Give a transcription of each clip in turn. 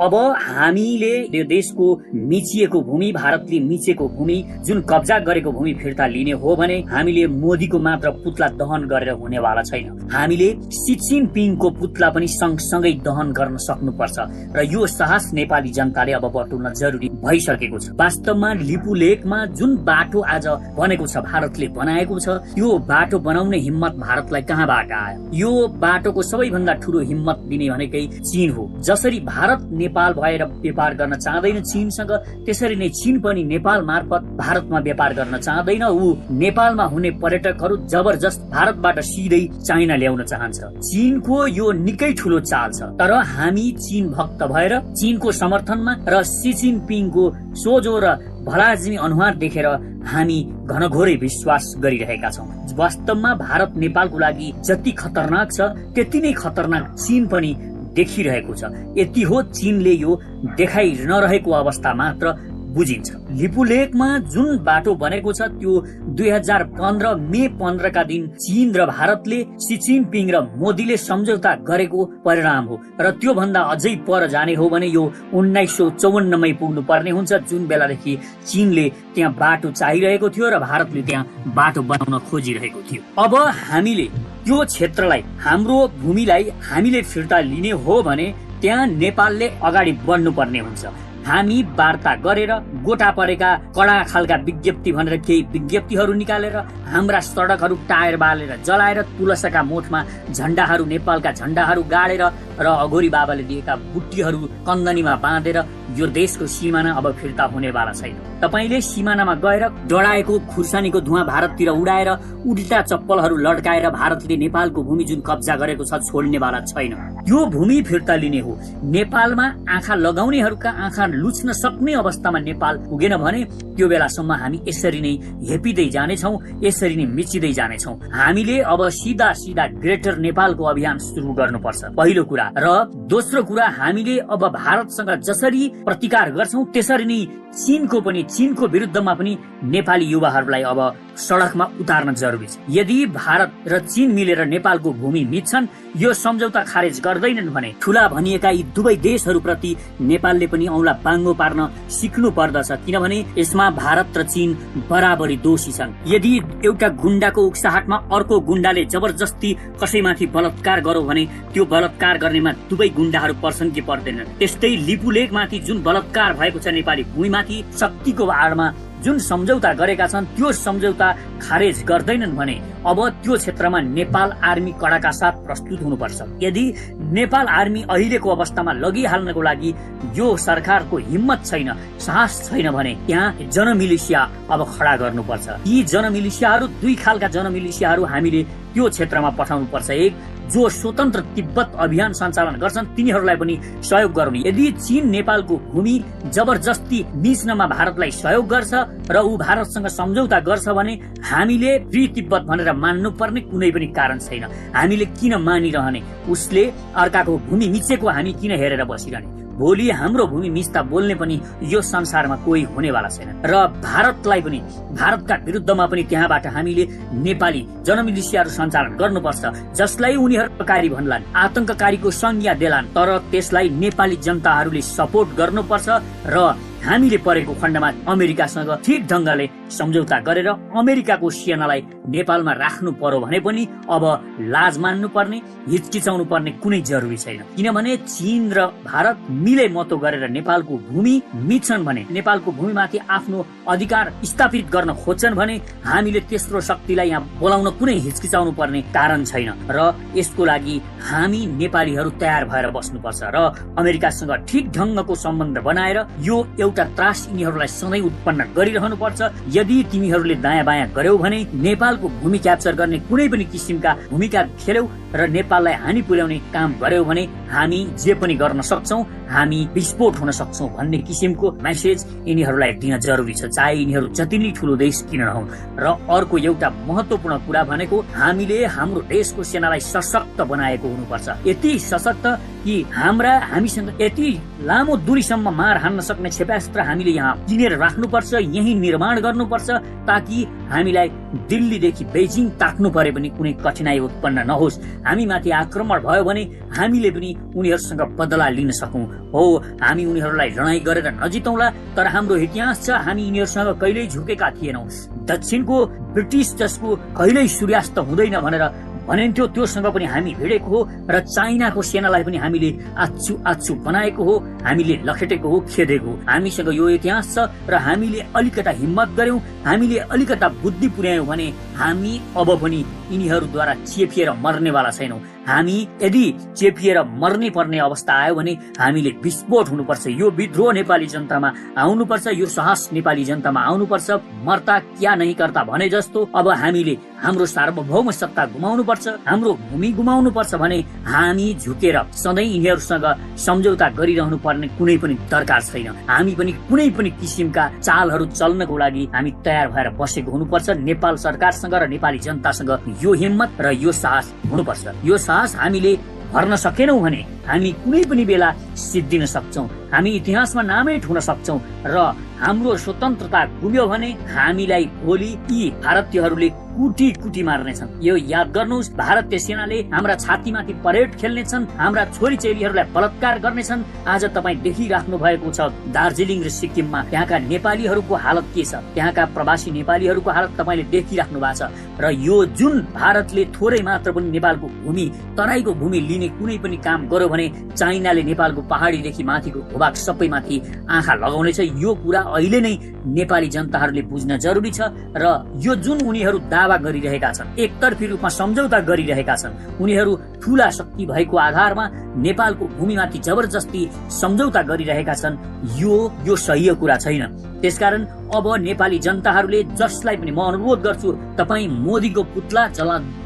अब हामीले यो देशको मिचिएको भूमि, भारतले मिचेको भूमि, जुन कब्जा गरेको भूमि फिर्ता लिने हो भने हामीले मोदीको मात्र पुतला दहन गरेर हुनेवाला छैन। हामीले सी जिनपिङको पुतला पनि सँगसँगै दहन गर्न सक्नुपर्छ र यो साहस नेपाली जनताले अब बटुल्न जरुरी भइसकेको छ। वास्तवमा लिपुलेखमा जुन बाटो आज बनेको छ, भारतले बनाएको छ, यो बाटो बनाउने हिम्मत भारतलाई कहाँबाट आयो? यो बाटोको सबैभन्दा ठूलो हिम्मत दिने भनेकै चीन हो। जसरी भारत नेपाल भएर व्यापार गर्न चाहदैन चीनसँग, त्यसरी नै चीन पनि नेपाल मार्फत भारतमा व्यापार गर्न चाहदैन। ऊ नेपालमा हुने पर्यटकहरू जबरजस्त भारतबाट सिधै चाइना ल्याउन चाहन्छ। चीनको यो निकै ठूलो चाल छ। तर हामी चीन भक्त भएर चीनको समर्थनमा र सी जिनपिङको सोझो र भलाजिनी अनुहार देखेर हामी घनघोरै विश्वास गरिरहेका छौं। वास्तवमा भारत नेपालको लागि जति खतरनाक छ त्यति नै खतरनाक चीन पनि देखिरहेको छ। यति हो चीनले यो देखाइ नरहेको अवस्था मात्र बुझिन्छ। लिपुलेखमा जुन बाटो बनेको छ त्यो 2015 मे 15 का दिन चीन र भारतले सी जिनपिङ र मोदीले सम्झौता गरेको परिणाम हो। र त्यो भन्दा अझै पर जाने हो भने यो 1954 मै पुग्नु पर्ने हुन्छ, जुन बेलादेखि चीनले त्यहाँ बाटो चाहिरहेको थियो र भारतले त्यहाँ बाटो बनाउन खोजिरहेको थियो। अब हामीले त्यो क्षेत्रलाई, हाम्रो भूमिलाई हामीले फिर्ता लिने हो भने त्यहाँ नेपालले अगाडि बढ्नु पर्ने हुन्छ। हामी वार्ता गरेर गोटा परेका कडा खालका विज्ञप्ति भनेर केही विज्ञप्तिहरू निकालेर हाम्रा सडकहरू टायर बालेर जलाएर तुलसाका मोठमा झण्डाहरू, नेपालका झण्डाहरू गाडेर र अघोरी बाबाले दिएका बुट्टीहरू कन्दनीमा बाँधेर यो देशको सिमाना अब फिर्ता हुनेवाला छैन। तपाईले सिमानामा गएर डढाएको खुर्सानीको धुवाँ भारततिर उडाएर उल्टा चप्पलहरू लड्काएर भारतले नेपालको भूमि जुन कब्जा गरेको छ छोड्नेवाला छैन। यो भूमि फिर्ता लिने हो। नेपालमा आँखा लगाउनेहरूका आँखा लुच्न सक्ने अवस्थामा नेपाल पुगेन भने त्यो बेलासम्म हामी यसरी नै हेपिँदै जानेछौँ, यसरी नै मिचिँदै जानेछौँ। हामीले अब सीधा सीधा ग्रेटर नेपालको अभियान सुरु गर्नुपर्छ, पहिलो कुरा। र दोस्रो कुरा, हामीले अब भारतसँग जसरी प्रतिकार गर्छौं त्यसरी नै चीनको विरुद्धमा पनि नेपाली युवाहरूलाई अब सडकमा उतार्न जरुरी छ। यदि भारत र चीन मिलेर नेपालको भूमि मिच्छन्, यो सम्झौता खारेज गर्दैनन् भने ठूला भनिएका यी दुवै देशहरूप्रति नेपालले पनि औंला बाङ्गो पार्न सिक्नु पर्दछ, किनभने यसमा भारत र चीन बराबरी दोषी छन्। यदि एउटा गुण्डाको उक्साहटमा अर्को गुण्डाले जबरजस्ती कसैमाथि बलात्कार गरो भने त्यो बलात्कार गर्नेमा दुवै गुण्डाहरू पर्छन् कि पर्दैनन्? त्यस्तै लिपुलेखमाथि जुन बलात्कार भएको छ नेपाली भूमिमाथि, शक्तिको आडमा जुन सम्झौता गरेका छन् त्यो सम्झौता खारेज गर्दैनन् भने अब त्यो क्षेत्रमा नेपाल आर्मी कडाका साथ प्रस्तुत हुनुपर्छ। यदि नेपाल आर्मी अहिलेको अवस्थामा लगिहाल्नको लागि यो सरकारको हिम्मत छैन, साहस छैन भने त्यहाँ जनमिलिसिया अब खडा गर्नुपर्छ। यी जनमिलिसियाहरू दुई खालका जनमिलिसियाहरू हामीले त्यो क्षेत्रमा पठाउनु पर्छ। एक जो स्वतन्त्र तिब्बत अभियान सञ्चालन गर्छन् तिनीहरूलाई पनि सहयोग गर्ने। यदि चीन नेपालको भूमि जबरजस्ती मिच्नमा भारतलाई सहयोग गर्छ र ऊ भारतसँग सम्झौता गर्छ भने हामीले फ्री तिब्बत भनेर मान्नुपर्ने कुनै पनि कारण छैन। हामीले किन मानिरहने? उसले अर्काको भूमि मिचेको हामी किन हेरेर बसिरहने? भोलि हाम्रो भूमि मिच्दा बोल्ने पनि यो संसारमा कोही हुनेवाला छैन। र भारतलाई पनि, भारतका विरुद्धमा पनि त्यहाँबाट हामीले नेपाली जनमिलिसियाहरू सञ्चालन गर्नुपर्छ, जसलाई उनीहरू भन्लान्, आतंककारीको संज्ञा देलान्, तर त्यसलाई नेपाली जनताहरूले सपोर्ट गर्नुपर्छ। र हामीले परेको खण्डमा अमेरिकासँग ठिक ढंगले सम्झौता गरेर अमेरिकाको सेनालाई नेपालमा राख्नु पर्यो भने पनि अब लाज मान्नु पर्ने, हिचकिचाउनु पर्ने कुनै जरुरी छैन। किनभने चीन र भारत मिले मतो गरेर नेपालको भूमि मिच्छन् भने, नेपालको भूमिमाथि आफ्नो अधिकार स्थापित गर्न खोज्छन् भने हामीले तेस्रो शक्तिलाई यहाँ बोलाउन कुनै हिचकिचाउनु पर्ने कारण छैन। र यसको लागि हामी नेपालीहरू तयार भएर बस्नुपर्छ र अमेरिकासँग ठिक ढंगको सम्बन्ध बनाएर यो एउटा त्रास यिनीहरूलाई सधैँ उत्पन्न गरिरहनु पर्छ। यदि तिमीहरूले दायाँ बायाँ गर्यौ भने नेपालको भूमि क्याप्चर गर्ने कुनै पनि किसिमका भूमिका खेल्यौ र नेपाललाई हानि पुर्याउने काम गर्यौ भने हामी जे पनि गर्न सक्छौं, हामी विस्फोट हुन सक्छौं भन्ने किसिमको मेसेज यिनीहरूलाई दिन जरुरी छ, चाहे यिनीहरू जति नै ठूलो देश किन नहुन्। र अर्को एउटा महत्वपूर्ण कुरा भनेको हामीले हाम्रो देशको सेनालाई सशक्त बनाएको हुनुपर्छ। यति सशक्त कि हामीसँग यति लामो दूरीसम्म मार हान्न सक्ने क्षेपणास्त्र हामीले यहाँ किनेर राख्नुपर्छ, यही निर्माण गर्नुपर्छ, ताकि हामीलाई दिल्लीदेखि बेजिङ ताक्नु परे पनि कुनै कठिनाई उत्पन्न नहोस्। हामी माथि आक्रमण भयो भने हामीले पनि उनीहरूसँग बदला लिन सकौं। हो, हामी उनीहरूलाई लडाईँ गरेर नजितौँला, तर हाम्रो इतिहास छ हामी यिनीहरूसँग कहिल्यै झुकेका थिएनौं। दक्षिणको ब्रिटिस जसको कहिल्यै सूर्यास्त हुँदैन भनेर भनिन्थ्यो, त्योसँग पनि हामी भिडेको हो र चाइनाको सेनालाई पनि हामीले आच्छु बनाएको हो, हामीले लखेटेको हो, खेदेको हो। हामीसँग यो इतिहास छ र हामीले अलिकता हिम्मत गर्यौं, हामीले अलिकता बुद्धि पुर्यायौं भने हामी अब पनि यिनीहरूद्वारा चेपिएर मर्नेवाला छैनौं। हामी यदि चेपिएर मर्ने पर्ने अवस्था आयो भने हामीले विस्फोट हुनुपर्छ। यो विद्रोह नेपाली जनतामा आउनुपर्छ, यो साहस नेपाली जनतामा आउनुपर्छ। मर्ता क्या नहीं करता भने जस्तो अब हामीले हाम्रो सार्वभौम सत्ता गुमाउनुपर्छ, हाम्रो भूमि गुमाउनुपर्छ भने हामी झुकेर सधैँ यिनीहरूसँग सम्झौता गरिरहनु पर्ने कुनै पनि दरकार छैन। हामी पनि कुनै पनि किसिमका चालहरू चल्नको लागि हामी तयार भएर बसेको हुनुपर्छ। नेपाल सरकारसँग र नेपाली जनतासँग यो हिम्मत र यो साहस हुनुपर्छ। यो साहस हामीले भर्न सकेनौं भने हामी कुनै पनि बेला सिद्धिन सक्छौं, हामी इतिहासमा नामै ठुन सक्छौं र हाम्रो स्वतन्त्रता गुम्यो भने हामीलाई भोलि यी भारतीयहरूले कुटी कुटी मार्नेछन्। यो याद गर्नुहोस्, भारतीय सेनाले हाम्रा छातीमाथि परेड खेल्नेछन्, हाम्रा छोरी चेलीहरूलाई बलात्कार गर्नेछन्। आज तपाईँ देखिराख्नु भएको छ दार्जिलिङ र सिक्किममा त्यहाँका नेपालीहरूको हालत के छ, त्यहाँका प्रवासी नेपालीहरूको हालत तपाईँले देखिराख्नु भएको छ। र यो जुन भारतले थोरै मात्र पनि नेपालको भूमि, तराईको भूमि लिने कुनै पनि काम गर्यो भने चाइनाले नेपालको पहाडीदेखि माथिको भूभाग सबैमाथि आँखा लगाउनेछ। यो कुरा अहिले नै नेपाली जनताहरूले बुझ्न जरुरी छ। र यो जुन उनीहरू दावा गरिरहेका छन्, एकतर्फी रूपमा सम्झौता गरिरहेका छन्, उनीहरू ठूला शक्ति भएको आधारमा नेपालको भूमिमाथि जबरजस्ती सम्झौता गरिरहेका छन्, यो सही कुरा छैन। त्यसकारण अब नेपाली जनताहरूले जसलाई पनि म अनुरोध गर्छु, तपाईँ मोदीको पुतला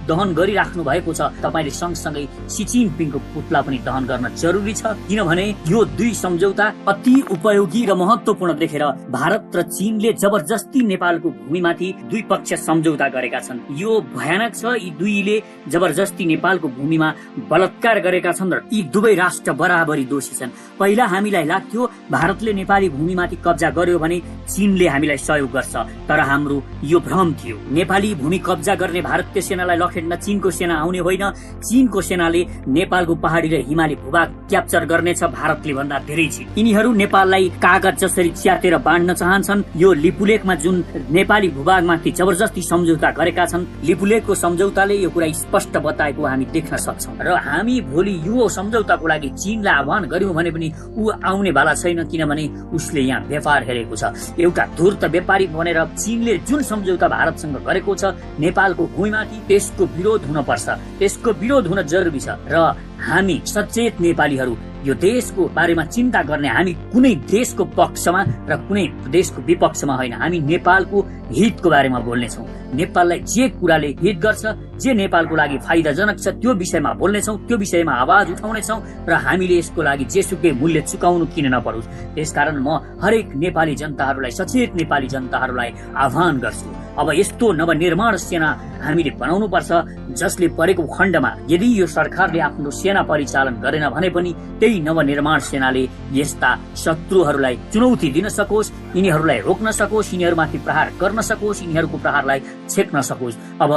दहन गरिराख्नु भएको छ, तपाईले सँगसँगै सी जिनपिङको पुतला पनि दहन गर्न जरुरी छ। किनभने यो दुई सम्झौता अति उपयोगी र महत्वपूर्ण देखेर भारत र चीनले जबरजस्ती नेपालको भूमिमाथि दुई पक्ष सम्झौता गरेका छन्। यो भयानक छ। यी दुईले जबरजस्ती नेपालको भूमिमा बलात्कार गरेका छन् र यी दुवै राष्ट्र बराबरी दोषी छन्। पहिला हामीलाई लाग्थ्यो भारतले नेपाली भूमिमाथि कब्जा गर्यो भने चीनले हामीलाई सहयोग गर्छ, तर हाम्रो यो भ्रम थियो। नेपाली भूमि कब्जा गर्ने भारतीय सेनालाई लखेट्न चीनको सेना आउने होइन, चीनको सेनाले नेपालको पहाडी र हिमाली भूभाग क्याप्चर गर्नेछ भारतले भन्दा धेरै छ। यिनीहरू नेपाललाई कागज जसरी च्यातेर बाँड्न चाहन्छन्। यो लिपुलेखमा जुन नेपाली भूभागमाथि जबरजस्ती सम्झौता गरेका छन्, लिपुलेखको सम्झौताले यो कुरा स्पष्ट बताएको हामी देख्न सक्छौं। र हामी भोलि यो सम्झौताको लागि चीनलाई आह्वान गर्यौं भने पनि ऊ आउने वाला छैन, किनभने उसले यहाँ व्यापार हेरेको छ। एउटा धूर्त व्यापारी भनेर चीनले जुन सम्झौता भारतसँग गरेको छ नेपालको भूमिमाथि, त्यसको विरोध हुन पर्छ, त्यसको विरोध हुन जरुरी छ। र हामी सचेत नेपालीहरू यो देशको बारेमा चिन्ता गर्ने, हामी कुनै देशको पक्षमा र कुनै देशको विपक्षमा होइन, हामी नेपालको हितको बारेमा बोल्नेछौँ। नेपाललाई जे कुराले हित गर्छ, जे नेपालको लागि फाइदाजनक छ, त्यो विषयमा बोल्नेछौँ, त्यो विषयमा आवाज उठाउनेछौँ र हामीले यसको लागि जेसुकै मूल्य चुकाउनु किन नपरोस्। त्यसकारण म हरेक नेपाली जनताहरूलाई, सचेत नेपाली जनताहरूलाई आह्वान गर्छु, अब यस्तो नवनिर्माण सेना हामीले बनाउनु पर्छ जसले परेको खण्डमा यदि यो सरकारले आफ्नो सेना परिचालन गरेन भने पनि त्यही नवनिर्माण सेनाले यस्ता शत्रुहरूलाई चुनौती दिन सकोस्, यिनीहरूलाई रोक्न सकोस्, यिनीहरूमाथि प्रहार गर्न सकोस्, यिनीहरूको प्रहारलाई छेक्न सकोस्। अब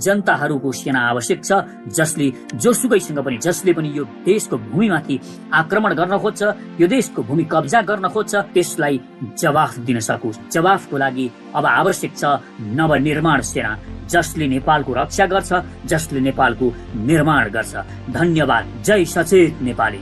जनताहरूको सेना आवश्यक छ, जसले जोसुकैसँग पनि, जसले पनि यो देशको भूमिमाथि आक्रमण गर्न खोज्छ, यो देशको भूमि कब्जा गर्न खोज्छ, त्यसलाई जवाफ दिन सकोस्। जवाफको लागि अब आवश्यक छ नवनिर्माण सेना, जसले नेपालको रक्षा गर्छ, जसले नेपालको निर्माण गर्छ। धन्यवाद। जय सचेत नेपाली।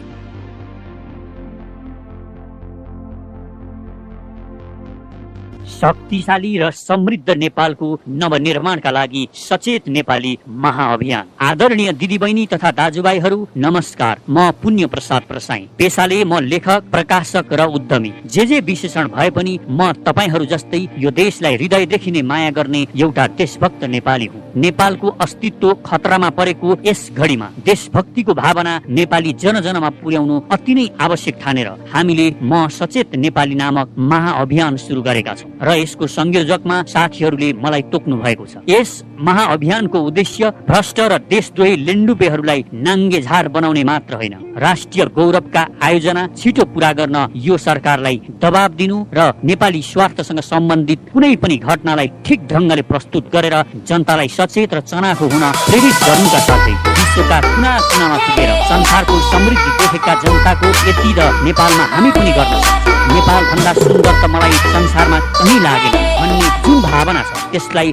शक्तिशाली र समृद्ध नेपालको नवनिर्माणका लागि सचेत नेपाली महाअभियान। आदरणीय दिदीबहिनी तथा दाजुभाइहरू नमस्कार, म पुण्य प्रसाद प्रसाई। पेशाले म लेखक, प्रकाशक र उद्यमी। जे विशेषण भए पनि म तपाईहरू जस्तै यो देशलाई हृदयदेखि नै माया गर्ने एउटा देशभक्त नेपाली हुँ। नेपालको अस्तित्व खतरामा परेको यस घडीमा देशभक्तिको भावना नेपाली जनजनमा पुर्याउनु अति नै आवश्यक ठानेर हामीले म सचेत नेपाली नामक महाअभियान सुरु गरेका छौँ र यसको संयोजकमा साथीहरूले मलाई तोक्नु भएको छ। यस महाअभियानको उद्देश्य भ्रष्ट र देशद्रोही लेन्डुपेहरूलाई नाङ्गे झार बनाउने मात्र होइन, राष्ट्रिय गौरवका आयोजना छिटो पूरा गर्न यो सरकारलाई दबाब दिनु र नेपाली स्वार्थसँग सम्बन्धित कुनै पनि घटनालाई ठिक ढङ्गले प्रस्तुत गरेर जनतालाई सचेत र चनाखो हुन प्रेरित गर्नुका साथै विश्वका कुना कुनामा पुगेर संसारको समृद्धि देखेका जनताको यति र नेपालमा हामी पनि गर्न सक्छौँ, नेपाल भन्दा सुन्दर त मलाई संसारमा कहीँ लागेन भन्ने जुन भावना छ त्यसलाई